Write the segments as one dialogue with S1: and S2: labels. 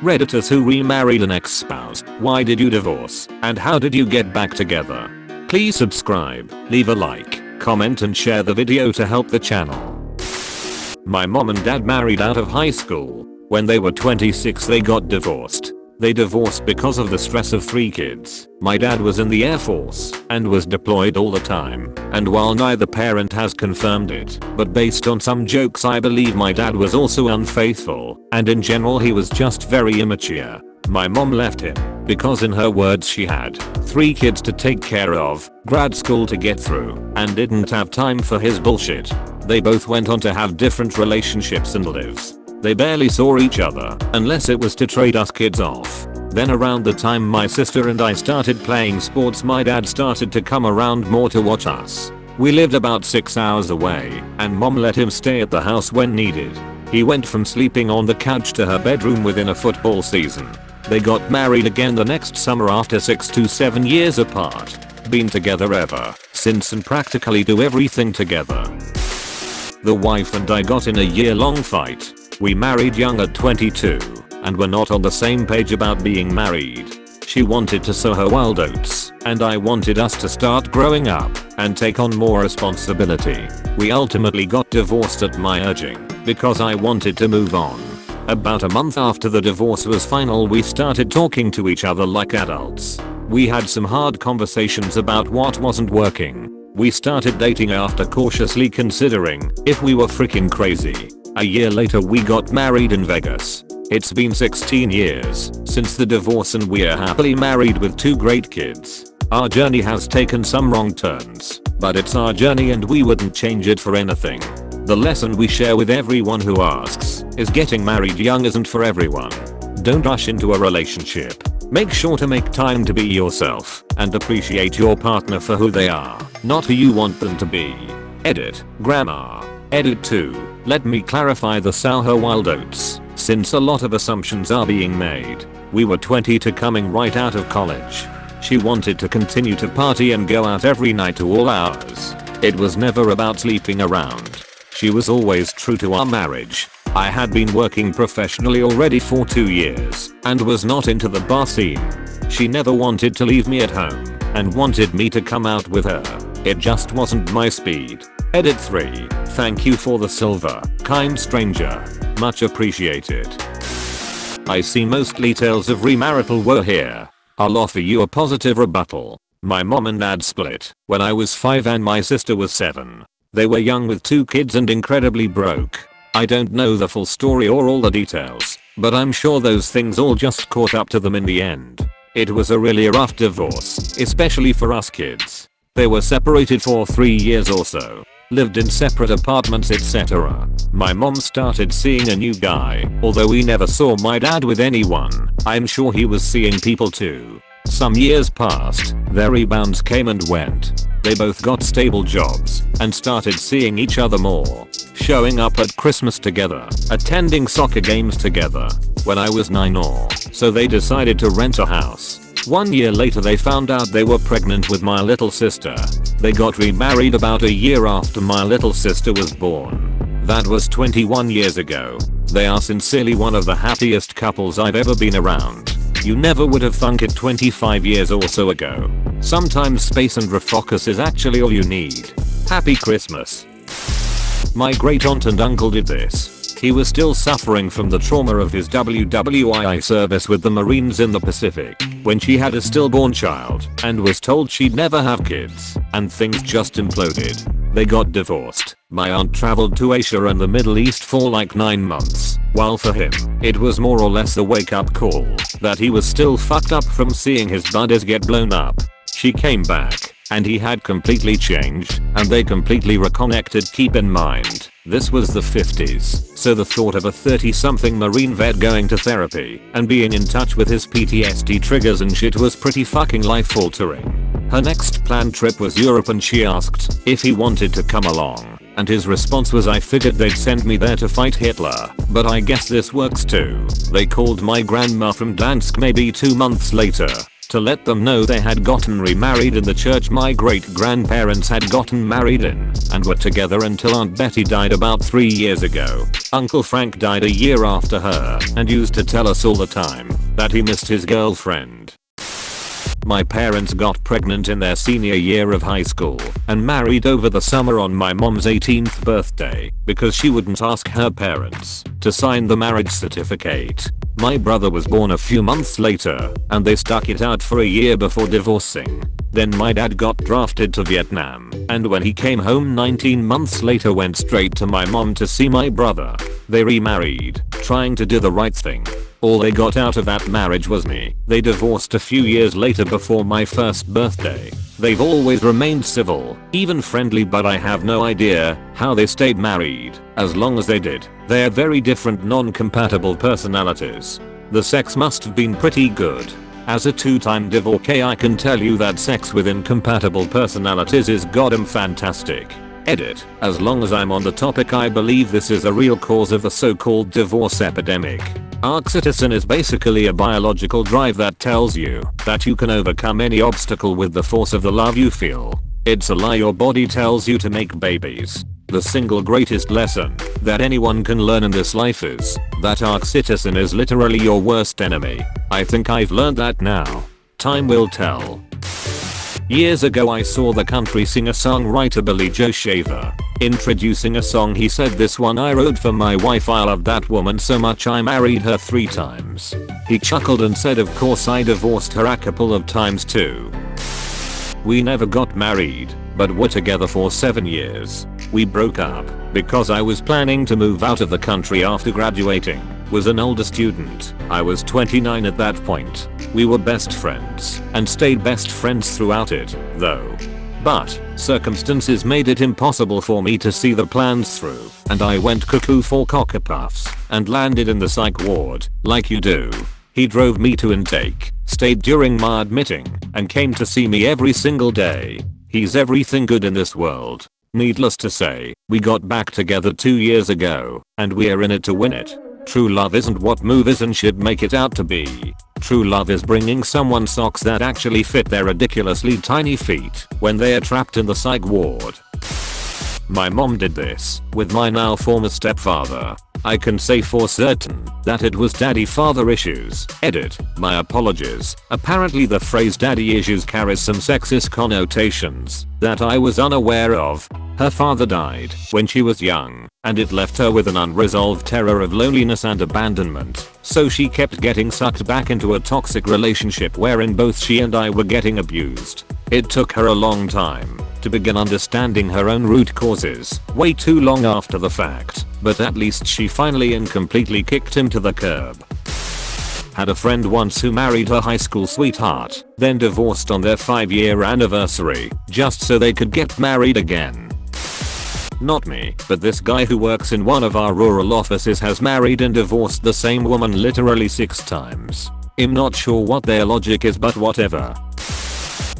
S1: Redditors who remarried an ex-spouse, why did you divorce, and how did you get back together? Please subscribe, leave a like, comment and share the video to help the channel. My mom and dad married out of high school. When they were 26 they got divorced. They divorced because of the stress of 3 kids. My dad was in the Air Force and was deployed all the time, and while neither parent has confirmed it, but based on some jokes I believe my dad was also unfaithful, and in general he was just very immature. My mom left him because in her words she had 3 kids to take care of, grad school to get through, and didn't have time for his bullshit. They both went on to have different relationships and lives. They barely saw each other unless it was to trade us kids off. Then around the time my sister and I started playing sports my dad started to come around more to watch us. We lived about 6 hours away and mom let him stay at the house when needed. He went from sleeping on the couch to her bedroom within a football season. They got married again the next summer after 6 to 7 years apart. Been together ever since and practically do everything together. The wife and I got in a year-long fight. We married young at 22 and were not on the same page about being married. She wanted to sow her wild oats and I wanted us to start growing up and take on more responsibility. We ultimately got divorced at my urging because I wanted to move on. About a month after the divorce was final we started talking to each other like adults. We had some hard conversations about what wasn't working. We started dating after cautiously considering if we were freaking crazy. A year later we got married in Vegas. It's been 16 years since the divorce and we're happily married with 2 great kids. Our journey has taken some wrong turns, but it's our journey and we wouldn't change it for anything. The lesson we share with everyone who asks is getting married young isn't for everyone. Don't rush into a relationship. Make sure to make time to be yourself and appreciate your partner for who they are, not who you want them to be. Edit, grammar. Edit 2. Let me clarify the sow her wild oats, since a lot of assumptions are being made. We were 22 coming right out of college. She wanted to continue to party and go out every night to all hours. It was never about sleeping around. She was always true to our marriage. I had been working professionally already for 2 years and was not into the bar scene. She never wanted to leave me at home and wanted me to come out with her. It just wasn't my speed. Edit 3. Thank you for the silver, kind stranger. Much appreciated. I see mostly tales of remarital woe here. I'll offer you a positive rebuttal. My mom and dad split when I was 5 and my sister was 7. They were young with 2 kids and incredibly broke. I don't know the full story or all the details, but I'm sure those things all just caught up to them in the end. It was a really rough divorce, especially for us kids. They were separated for 3 years or so. Lived in separate apartments etc. My mom started seeing a new guy, although we never saw my dad with anyone. I'm sure he was seeing people too. Some years passed, their rebounds came and went. They both got stable jobs and started seeing each other more. Showing up at Christmas together, attending soccer games together. When I was 9 or so they decided to rent a house. 1 year later they found out they were pregnant with my little sister. They got remarried about a year after my little sister was born. That was 21 years ago. They are sincerely one of the happiest couples I've ever been around. You never would have thunk it 25 years or so ago. Sometimes space and refocus is actually all you need. Happy Christmas. My great aunt and uncle did this. He was still suffering from the trauma of his WWII service with the Marines in the Pacific when she had a stillborn child and was told she'd never have kids, and things just imploded. They got divorced. My aunt traveled to Asia and the Middle East for like 9 months, while for him, it was more or less a wake-up call that he was still fucked up from seeing his buddies get blown up. She came back, and he had completely changed, and they completely reconnected. Keep in mind, this was the 50s, so the thought of a 30-something Marine vet going to therapy and being in touch with his PTSD triggers and shit was pretty fucking life-altering. Her next planned trip was Europe and she asked if he wanted to come along, and his response was I figured they'd send me there to fight Hitler, but I guess this works too. They called my grandma from Dansk maybe 2 months later to let them know they had gotten remarried in the church my great grandparents had gotten married in and were together until Aunt Betty died about 3 years ago. Uncle Frank died a year after her and used to tell us all the time that he missed his girlfriend. My parents got pregnant in their senior year of high school and married over the summer on my mom's 18th birthday because she wouldn't ask her parents to sign the marriage certificate. My brother was born a few months later and they stuck it out for a year before divorcing. Then my dad got drafted to Vietnam and when he came home 19 months later went straight to my mom to see my brother. They remarried, trying to do the right thing. All they got out of that marriage was me. They divorced a few years later before my first birthday. They've always remained civil, even friendly, but I have no idea how they stayed married as long as they did. They are very different non-compatible personalities. The sex must have been pretty good. As a 2-time divorcee I can tell you that sex with incompatible personalities is goddamn fantastic. Edit. As long as I'm on the topic, I believe this is a real cause of the so-called divorce epidemic. Oxytocin is basically a biological drive that tells you that you can overcome any obstacle with the force of the love you feel. It's a lie your body tells you to make babies. The single greatest lesson that anyone can learn in this life is that oxytocin is literally your worst enemy. I think I've learned that now. Time will tell. Years ago I saw the country singer-songwriter Billy Joe Shaver introducing a song. He said, "This one I wrote for my wife. I love that woman so much I married her 3 times." He chuckled and said, "Of course I divorced her a couple of times too." We never got married, but were together for 7 years. We broke up because I was planning to move out of the country after graduating. Was an older student. I was 29 at that point. We were best friends and stayed best friends throughout it, though. But circumstances made it impossible for me to see the plans through, and I went cuckoo for Cocoa Puffs and landed in the psych ward, like you do. He drove me to intake, stayed during my admitting, and came to see me every single day. He's everything good in this world. Needless to say, we got back together 2 years ago, and we're in it to win it. True love isn't what movies and should make it out to be. True love is bringing someone socks that actually fit their ridiculously tiny feet when they are trapped in the psych ward. My mom did this with my now former stepfather. I can say for certain that it was daddy-father issues. Edit. My apologies. Apparently the phrase daddy issues carries some sexist connotations that I was unaware of. Her father died when she was young, and it left her with an unresolved terror of loneliness and abandonment, so she kept getting sucked back into a toxic relationship wherein both she and I were getting abused. It took her a long time to begin understanding her own root causes, way too long after the fact, but at least she finally and completely kicked him to the curb. Had a friend once who married her high school sweetheart, then divorced on their 5-year anniversary, just so they could get married again. Not me, but this guy who works in one of our rural offices has married and divorced the same woman literally 6 times. I'm not sure what their logic is, but whatever.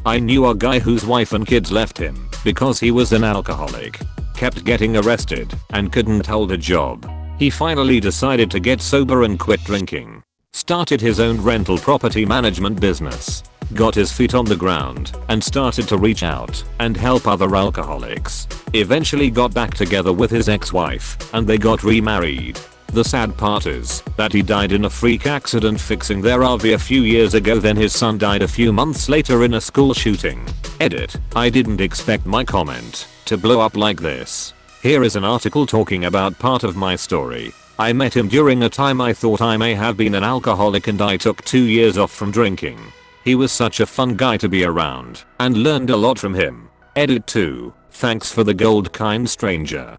S1: I knew a guy whose wife and kids left him because he was an alcoholic, kept getting arrested, and couldn't hold a job. He finally decided to get sober and quit drinking. Started his own rental property management business. Got his feet on the ground and started to reach out and help other alcoholics. Eventually got back together with his ex-wife and they got remarried. The sad part is that he died in a freak accident fixing their RV a few years ago. Then his son died a few months later in a school shooting. Edit. I didn't expect my comment to blow up like this. Here is an article talking about part of my story. I met him during a time I thought I may have been an alcoholic and I took 2 years off from drinking. He was such a fun guy to be around and learned a lot from him. Edit 2. Thanks for the gold, kind stranger.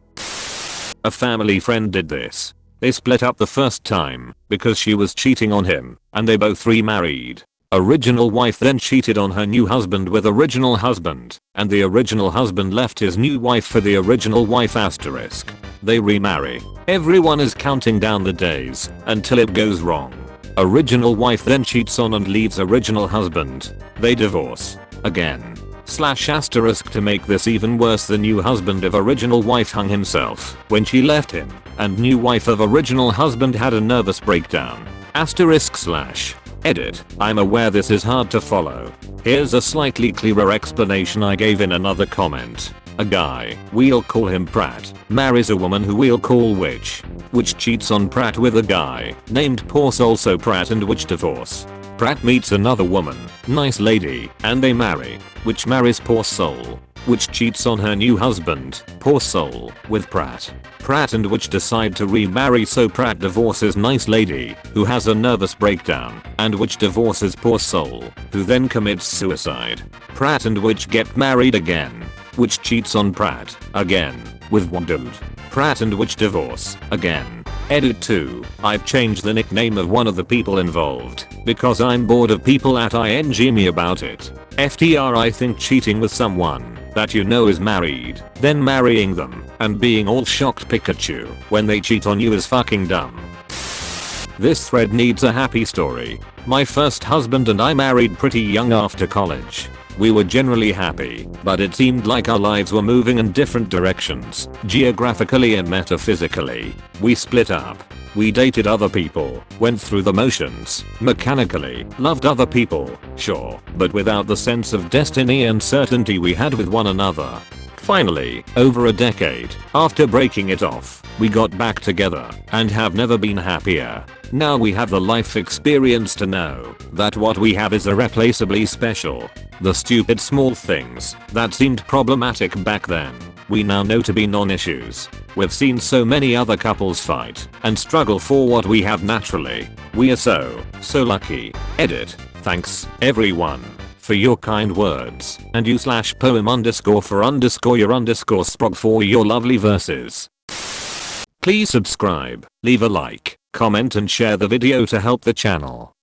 S1: A family friend did this. They split up the first time because she was cheating on him and they both remarried. Original wife then cheated on her new husband with original husband, and the original husband left his new wife for the original wife asterisk. They remarry. Everyone is counting down the days until it goes wrong. Original wife then cheats on and leaves original husband. They divorce. Again. / to make this even worse, the new husband of original wife hung himself when she left him, and new wife of original husband had a nervous breakdown. */ Edit. I'm aware this is hard to follow. Here's a slightly clearer explanation I gave in another comment. A guy, we'll call him Pratt, marries a woman who we'll call Witch. Which cheats on Pratt with a guy named Poor Soul, so Pratt and Witch divorce. Pratt meets another woman, nice lady, and they marry. Witch marries Poor Soul. Witch cheats on her new husband, Poor Soul, with Pratt. Pratt and Witch decide to remarry, so Pratt divorces nice lady, who has a nervous breakdown, and Witch divorces Poor Soul, who then commits suicide. Pratt and Witch get married again. Witch cheats on Pratt, again, with one dude. Pratt and Witch divorce, again. Edit 2. I've changed the nickname of one of the people involved, because I'm bored of people at ing me about it. FTR, I think cheating with someone that you know is married, then marrying them, and being all shocked Pikachu when they cheat on you is fucking dumb. This thread needs a happy story. My first husband and I married pretty young after college. We were generally happy, but it seemed like our lives were moving in different directions, geographically and metaphysically. We split up. We dated other people, went through the motions, mechanically, loved other people, sure, but without the sense of destiny and certainty we had with one another. Finally, over a decade after breaking it off, we got back together and have never been happier. Now we have the life experience to know that what we have is irreplaceably special. The stupid small things that seemed problematic back then, we now know to be non-issues. We've seen so many other couples fight and struggle for what we have naturally. We are so lucky. Edit. Thanks, everyone, for your kind words, and you /poem_for_your_sprog for your lovely verses. Please subscribe, leave a like, comment and share the video to help the channel.